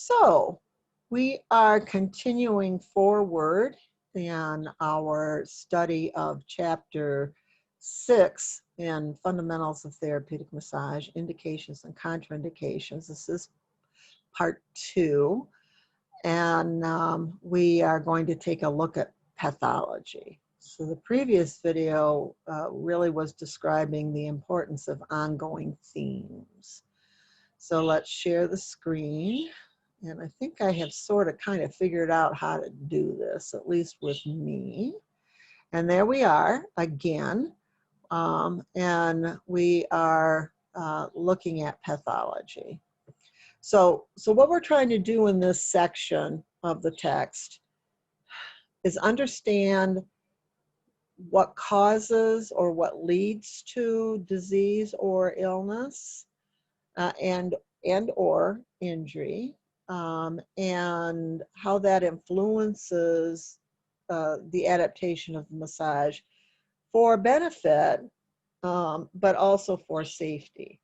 So we are continuing forward in our study of chapter 6 in Fundamentals of Therapeutic Massage, Indications and Contraindications. This is part 2, and we are going to take a look at pathology. So the previous video really was describing the importance of ongoing themes. So let's share the screen. And I think I have sort of kind of figured out how to do this, at least with me. And there we are again. And we are looking at pathology. So what we're trying to do in this section of the text is understand what causes or what leads to disease or illness and or injury. And how that influences the adaptation of the massage for benefit, but also for safety.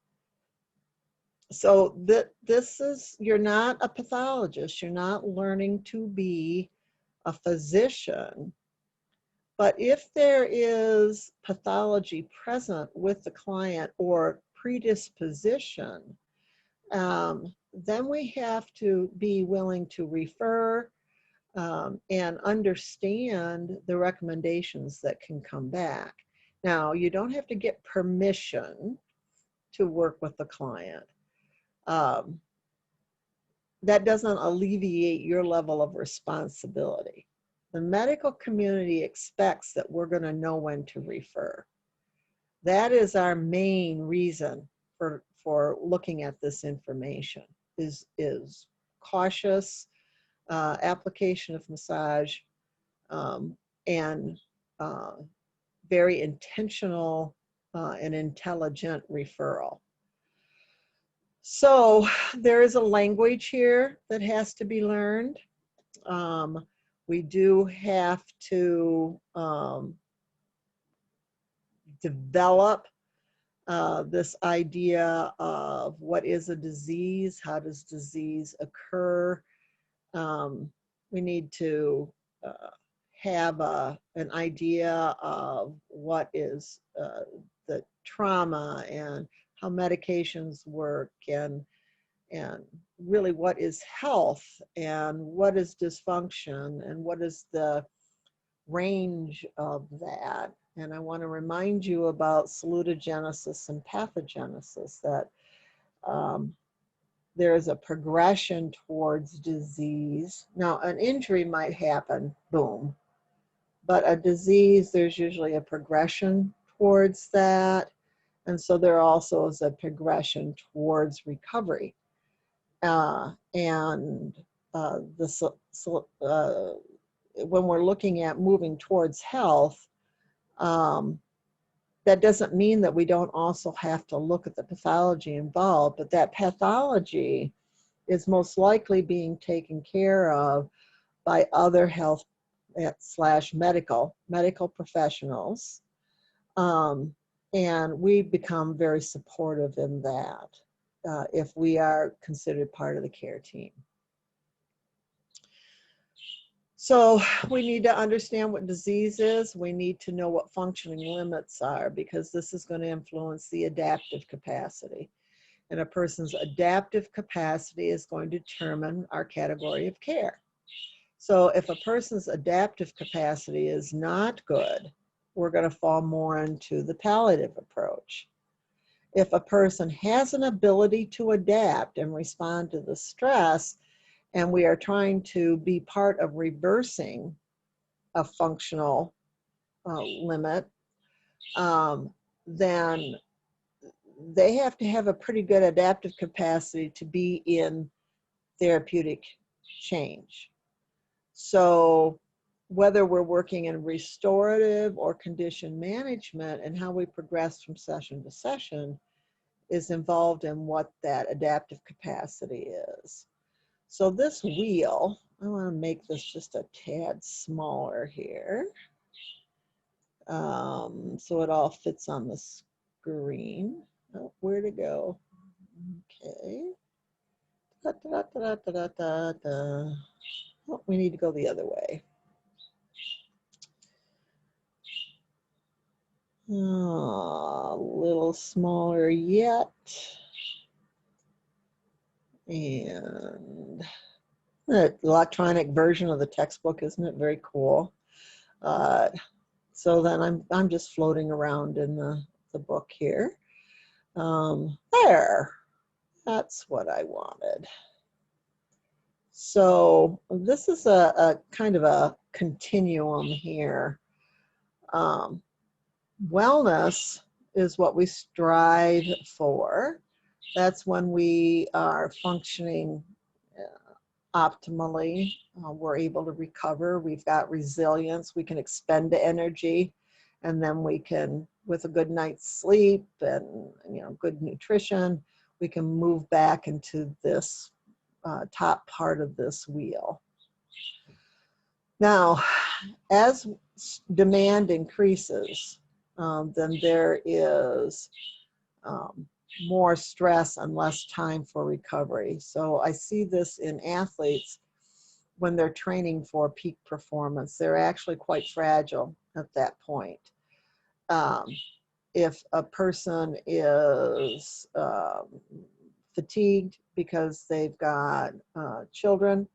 So this is, you're not a pathologist, you're not learning to be a physician, but if there is pathology present with the client or predisposition, then we have to be willing to refer and understand the recommendations that can come back. Now, you don't have to get permission to work with the client. That doesn't alleviate your level of responsibility. The medical community expects that we're going to know when to refer. That is our main reason for looking at this information, is cautious application of massage and very intentional and intelligent referral. So there is a language here that has to be learned. We do have to develop this idea of what is a disease, how does disease occur. We need to have an idea of what is the trauma and how medications work, and really what is health and what is dysfunction and what is the range of that. And I want to remind you about salutogenesis and pathogenesis, that there is a progression towards disease. Now, an injury might happen, boom, but a disease, there's usually a progression towards that. And so there also is a progression towards recovery. When we're looking at moving towards health, that doesn't mean that we don't also have to look at the pathology involved, but that pathology is most likely being taken care of by other health / medical professionals. And we become very supportive in that if we are considered part of the care team. So we need to understand what disease is. We need to know what functioning limits are, because this is going to influence the adaptive capacity. And a person's adaptive capacity is going to determine our category of care. So if a person's adaptive capacity is not good, we're going to fall more into the palliative approach. If a person has an ability to adapt and respond to the stress, and we are trying to be part of reversing a functional limit, then they have to have a pretty good adaptive capacity to be in therapeutic change. So whether we're working in restorative or condition management, and how we progress from session to session is involved in what that adaptive capacity is. So this wheel, I want to make this just a tad smaller here, so it all fits on the screen. Oh, where to go? Okay. Da, da, da, da, da, da, da. Oh, we need to go the other way. A little smaller yet. And the electronic version of the textbook, isn't it very cool? So then I'm just floating around in the book here. There, that's what I wanted. So this is a kind of a continuum here. Wellness is what we strive for. That's when we are functioning optimally. We're able to recover. We've got resilience. We can expend the energy, and then we can, with a good night's sleep and good nutrition, we can move back into this top part of this wheel. Now, as demand increases, then there is more stress and less time for recovery. So I see this in athletes when they're training for peak performance. They're actually quite fragile at that point. If a person is fatigued because they've got children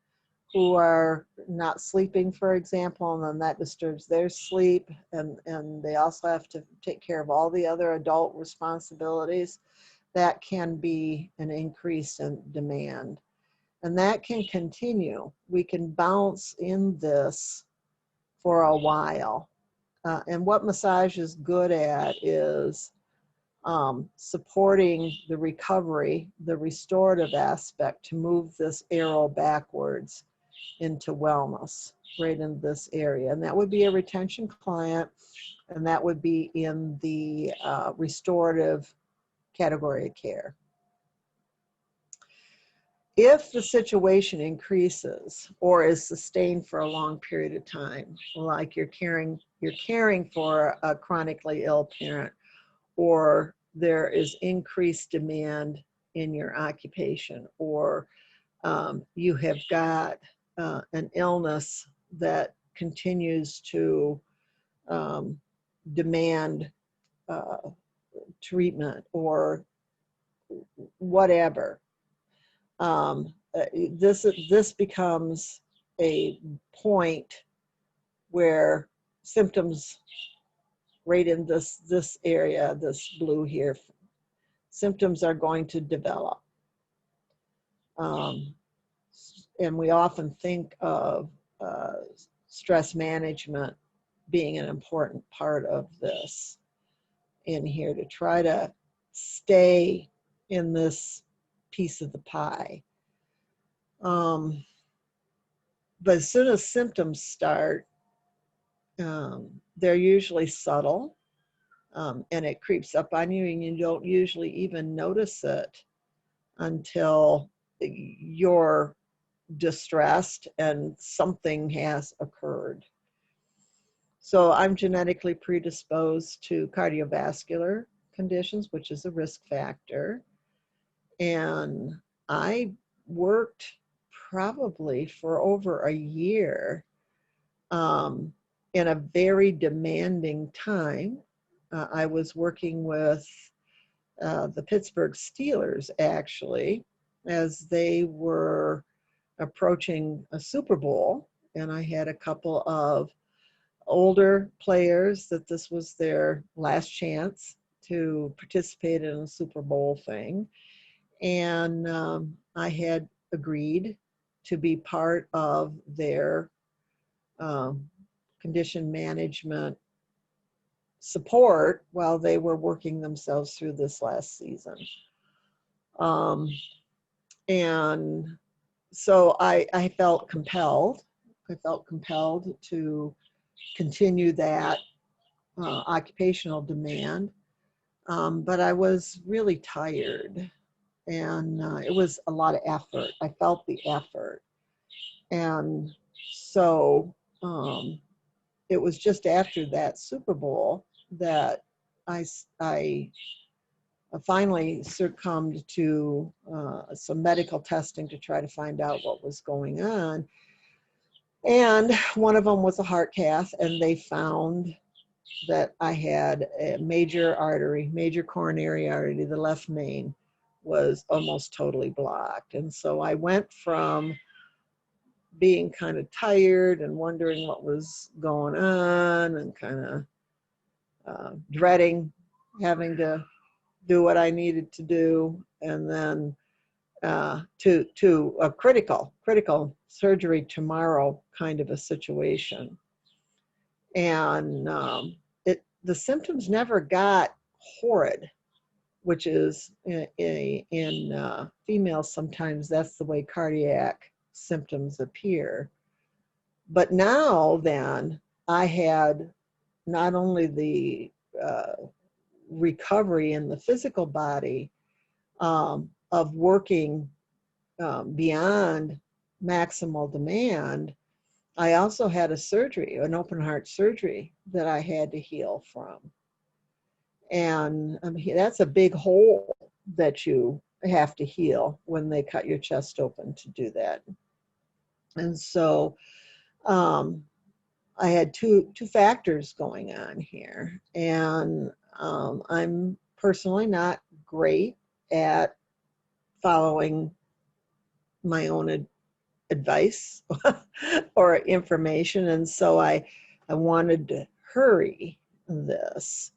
who are not sleeping, for example, and then that disturbs their sleep, and they also have to take care of all the other adult responsibilities, that can be an increase in demand. And that can continue. We can bounce in this for a while. And what massage is good at is supporting the recovery, the restorative aspect, to move this arrow backwards into wellness, right in this area. And that would be a retention client, and that would be in the restorative category of care. If the situation increases or is sustained for a long period of time, like you're caring for a chronically ill parent, or there is increased demand in your occupation, or you have got an illness that continues to demand treatment or whatever, this becomes a point where symptoms, right in this area, this blue here, symptoms are going to develop. And we often think of stress management being an important part of this in here, to try to stay in this piece of the pie. But as soon as symptoms start, they're usually subtle, and it creeps up on you, and you don't usually even notice it until you're distressed and something has occurred. So I'm genetically predisposed to cardiovascular conditions, which is a risk factor. And I worked probably for over a year in a very demanding time. I was working with the Pittsburgh Steelers, actually, as they were approaching a Super Bowl. And I had a couple of older players that this was their last chance to participate in a Super Bowl thing. And I had agreed to be part of their condition management support while they were working themselves through this last season. And so I felt compelled. I felt compelled to continue that occupational demand. But I was really tired, and it was a lot of effort. I felt the effort. And so it was just after that Super Bowl that I finally succumbed to some medical testing to try to find out what was going on. And one of them was a heart cath, and they found that I had a major artery, major coronary artery, the left main was almost totally blocked. And so I went from being kind of tired and wondering what was going on and kind of dreading having to do what I needed to do, and then to a critical surgery tomorrow kind of a situation. And the symptoms never got horrid, which is in females sometimes that's the way cardiac symptoms appear. But now then I had not only the recovery in the physical body of working beyond maximal demand, I also had a surgery, an open heart surgery that I had to heal from. And that's a big hole that you have to heal when they cut your chest open to do that. And so I had two factors going on here. And I'm personally not great at following my own advice or information. And so I wanted to hurry this.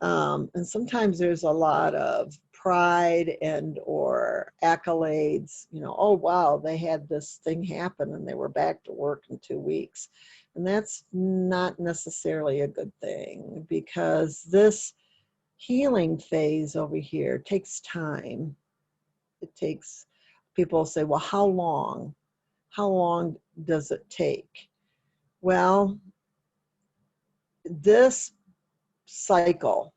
And sometimes there's a lot of pride and or accolades, you know, oh, wow, they had this thing happen and they were back to work in 2 weeks. And that's not necessarily a good thing, because this healing phase over here takes time. It takes, people say, well, how long? How long does it take? Well, this cycle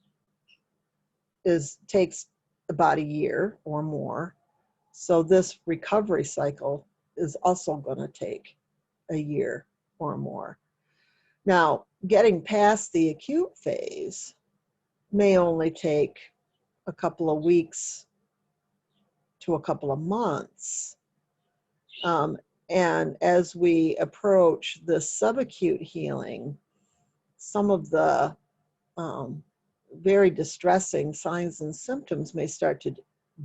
takes about a year or more. So this recovery cycle is also going to take a year or more. Now, getting past the acute phase may only take a couple of weeks to a couple of months. And as we approach the subacute healing, some of the very distressing signs and symptoms may start to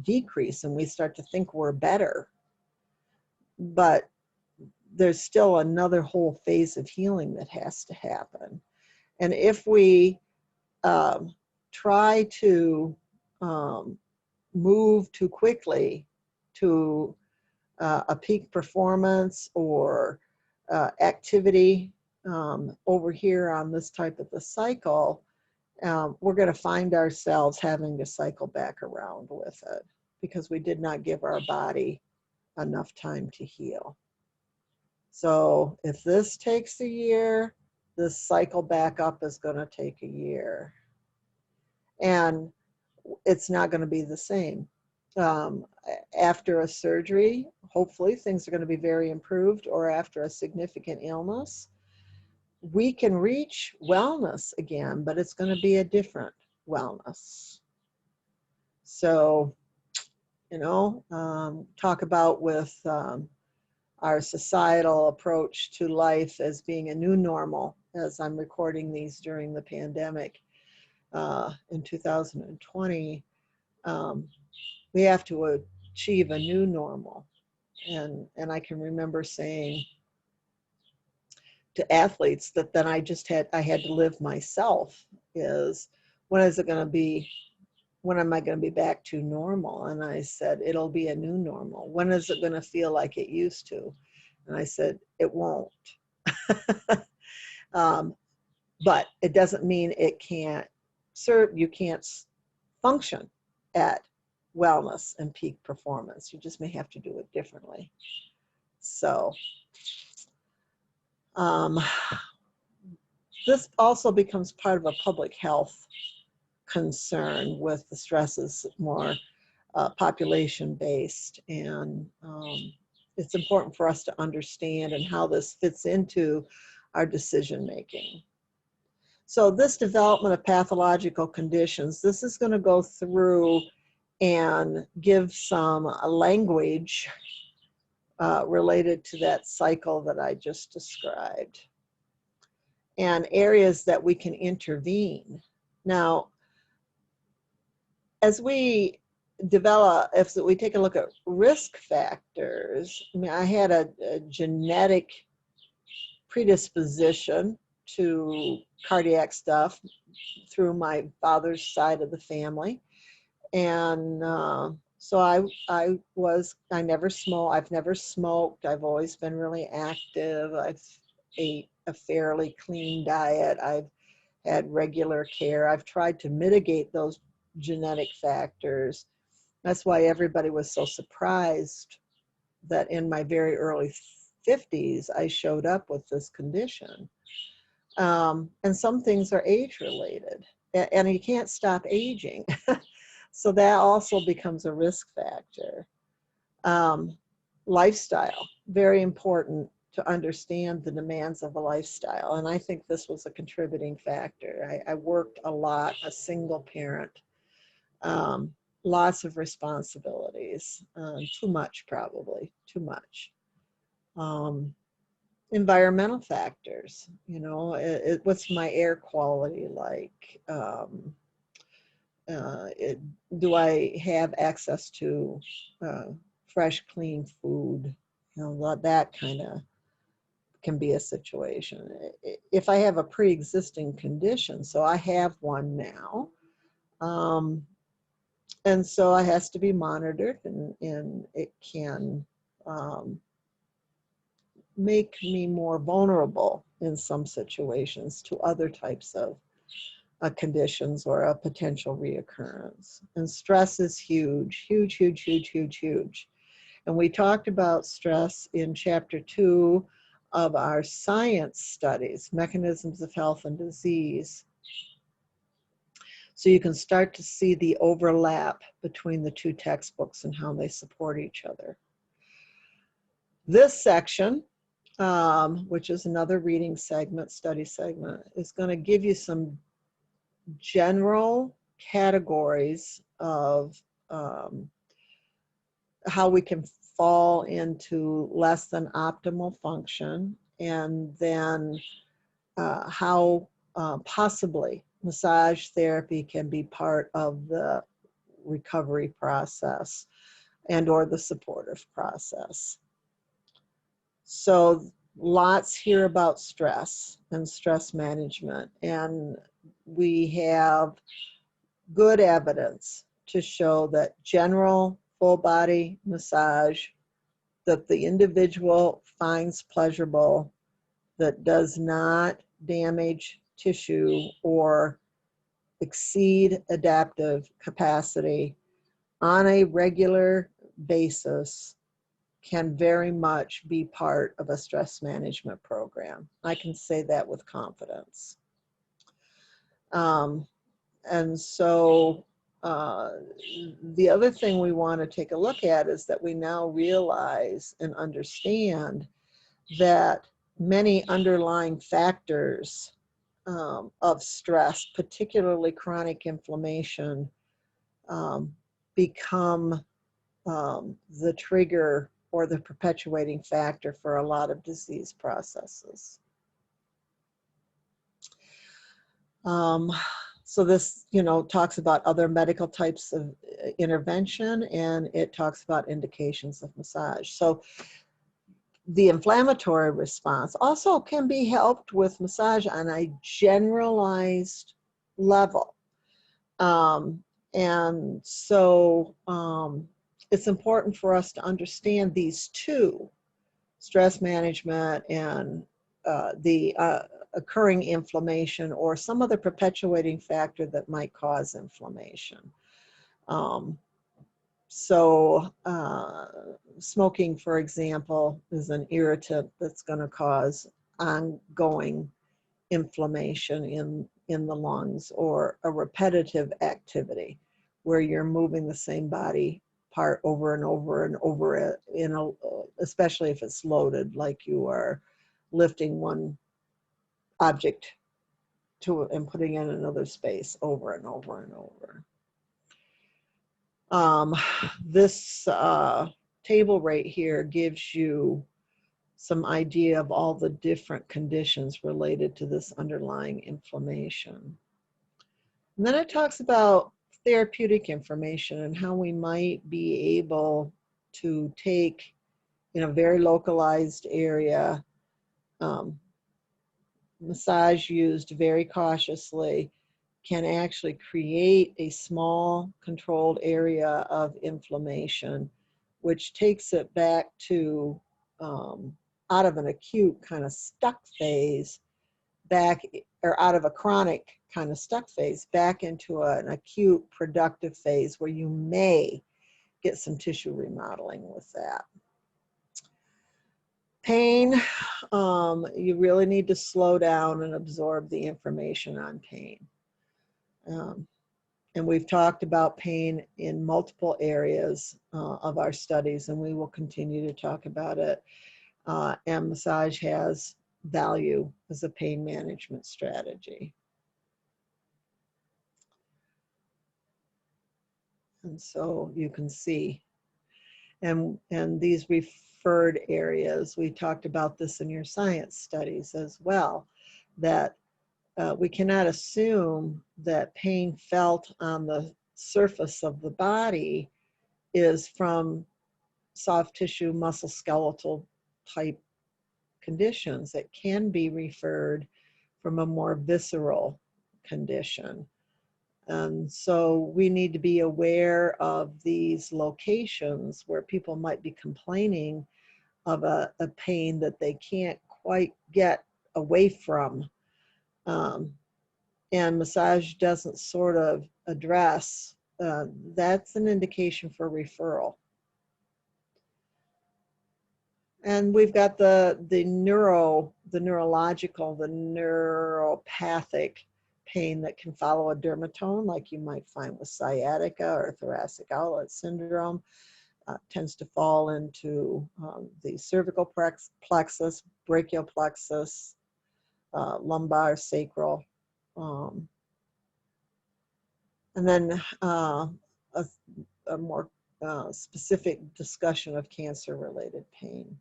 decrease, and we start to think we're better. But there's still another whole phase of healing that has to happen. And if we try to move too quickly to a peak performance or activity over here on this type of the cycle, we're going to find ourselves having to cycle back around with it because we did not give our body enough time to heal. So if this takes a year, this cycle back up is going to take a year. And it's not going to be the same. After a surgery, hopefully things are going to be very improved, or after a significant illness, we can reach wellness again, but it's going to be a different wellness. So, you know, talk about with our societal approach to life as being a new normal, as I'm recording these during the pandemic in 2020, we have to achieve a new normal. And I can remember saying to athletes that then I had to live myself is, when is it going to be, when am I going to be back to normal? And I said, it'll be a new normal. When is it going to feel like it used to? And I said, it won't. But it doesn't mean it can't serve, you can't function at wellness and peak performance. You just may have to do it differently. So this also becomes part of a public health concern with the stresses more population-based, and it's important for us to understand and how this fits into our decision-making. So this development of pathological conditions, this is going to go through and give some language related to that cycle that I just described, and areas that we can intervene. Now, as we develop, if we take a look at risk factors, I mean, I had a genetic predisposition to cardiac stuff through my father's side of the family. And so I've never smoked. I've always been really active. I've ate a fairly clean diet. I've had regular care. I've tried to mitigate those genetic factors. That's why everybody was so surprised that in my very early 50s, I showed up with this condition. And some things are age related, and you can't stop aging. So that also becomes a risk factor. Lifestyle, very important to understand the demands of a lifestyle. And I think this was a contributing factor. I worked a lot, a single parent, lots of responsibilities, too much probably, too much. Environmental factors, you know, what's my air quality like? Do I have access to fresh, clean food? You know, that kind of can be a situation. If I have a pre-existing condition, so I have one now, and so it has to be monitored, and it can make me more vulnerable in some situations to other types of conditions or a potential reoccurrence. And stress is huge, huge, huge, huge, huge, huge. And we talked about stress in chapter 2 of our science studies, Mechanisms of Health and Disease. So you can start to see the overlap between the two textbooks and how they support each other. This section, which is another reading segment, study segment, is going to give you some general categories of how we can fall into less than optimal function, and then how possibly massage therapy can be part of the recovery process and or the supportive process. So lots here about stress and stress management, and we have good evidence to show that general full body massage that the individual finds pleasurable, that does not damage tissue or exceed adaptive capacity on a regular basis, can very much be part of a stress management program. I can say that with confidence. And so the other thing we want to take a look at is that we now realize and understand that many underlying factors of stress, particularly chronic inflammation, become the trigger or the perpetuating factor for a lot of disease processes. So this, you know, talks about other medical types of intervention, and it talks about indications of massage. So the inflammatory response also can be helped with massage on a generalized level. And so it's important for us to understand these two, stress management and the occurring inflammation or some other perpetuating factor that might cause inflammation. Smoking, for example, is an irritant that's going to cause ongoing inflammation in the lungs, or a repetitive activity where you're moving the same body part over and over and over, especially if it's loaded, like you are lifting one object and putting in another space over and over and over. This table right here gives you some idea of all the different conditions related to this underlying inflammation. And then it talks about therapeutic information and how we might be able to take, in a very localized area, massage used very cautiously can actually create a small controlled area of inflammation, which takes it back to out of an acute kind of stuck phase back, or out of a chronic kind of stuck phase back into an acute productive phase where you may get some tissue remodeling with that. Pain, you really need to slow down and absorb the information on pain. And we've talked about pain in multiple areas of our studies, and we will continue to talk about it. And massage has value as a pain management strategy. And so you can see, and these referred areas, we talked about this in your science studies as well, that we cannot assume that pain felt on the surface of the body is from soft tissue, muscle, skeletal type conditions. It can be referred from a more visceral condition. And so we need to be aware of these locations where people might be complaining of a pain that they can't quite get away from. And massage doesn't sort of address, that's an indication for referral. And we've got the neurological, the neuropathic pain that can follow a dermatome, like you might find with sciatica or thoracic outlet syndrome. Tends to fall into the cervical plexus, brachial plexus, lumbar, sacral. And then a more specific discussion of cancer-related pain.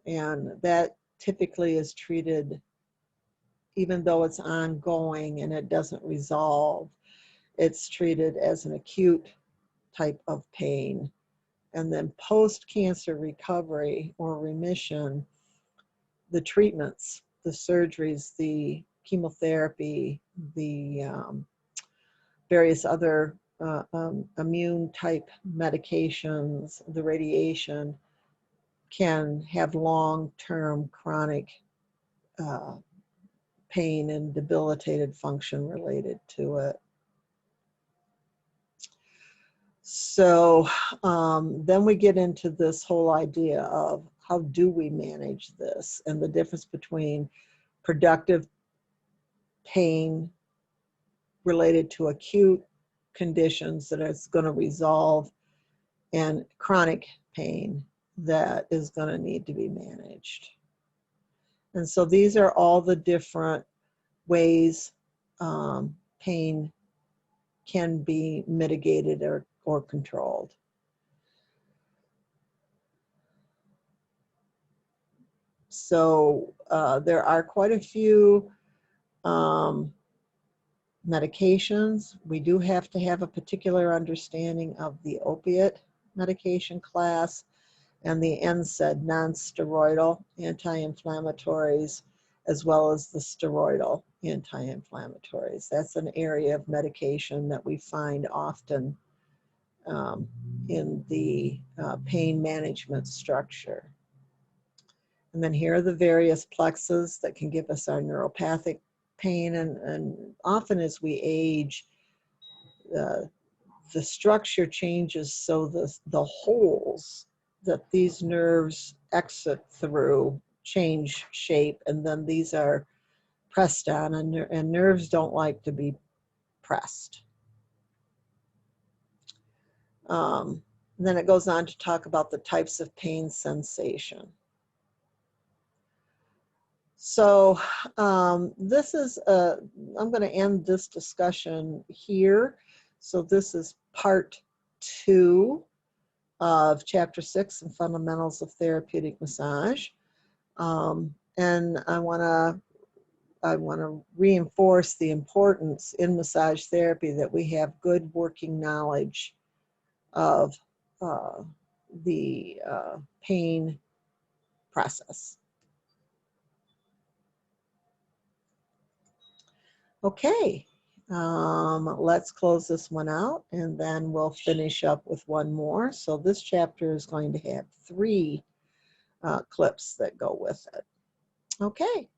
And that typically is treated, even though it's ongoing and it doesn't resolve, it's treated as an acute type of pain. And then post-cancer recovery or remission, the treatments, the surgeries, the chemotherapy, the various other immune type medications, the radiation can have long-term chronic pain and debilitated function related to it. So then we get into this whole idea of how do we manage this, and the difference between productive pain related to acute conditions that it's going to resolve and chronic pain that is going to need to be managed. And so these are all the different ways pain can be mitigated or controlled. So there are quite a few medications. We do have to have a particular understanding of the opiate medication class and the NSAID, non-steroidal anti-inflammatories, as well as the steroidal anti-inflammatories. That's an area of medication that we find often in the pain management structure. And then here are the various plexus that can give us our neuropathic pain, and often as we age, the structure changes, so the holes that these nerves exit through change shape, and then these are pressed on, and nerves don't like to be pressed. Then it goes on to talk about the types of pain sensation. So this is, I'm going to end this discussion here. So this is part 2 of Chapter 6 in Fundamentals of Therapeutic Massage. And I want to reinforce the importance in massage therapy that we have good working knowledge of the pain process. Okay, let's close this one out and then we'll finish up with one more. So this chapter is going to have 3 clips that go with it. Okay.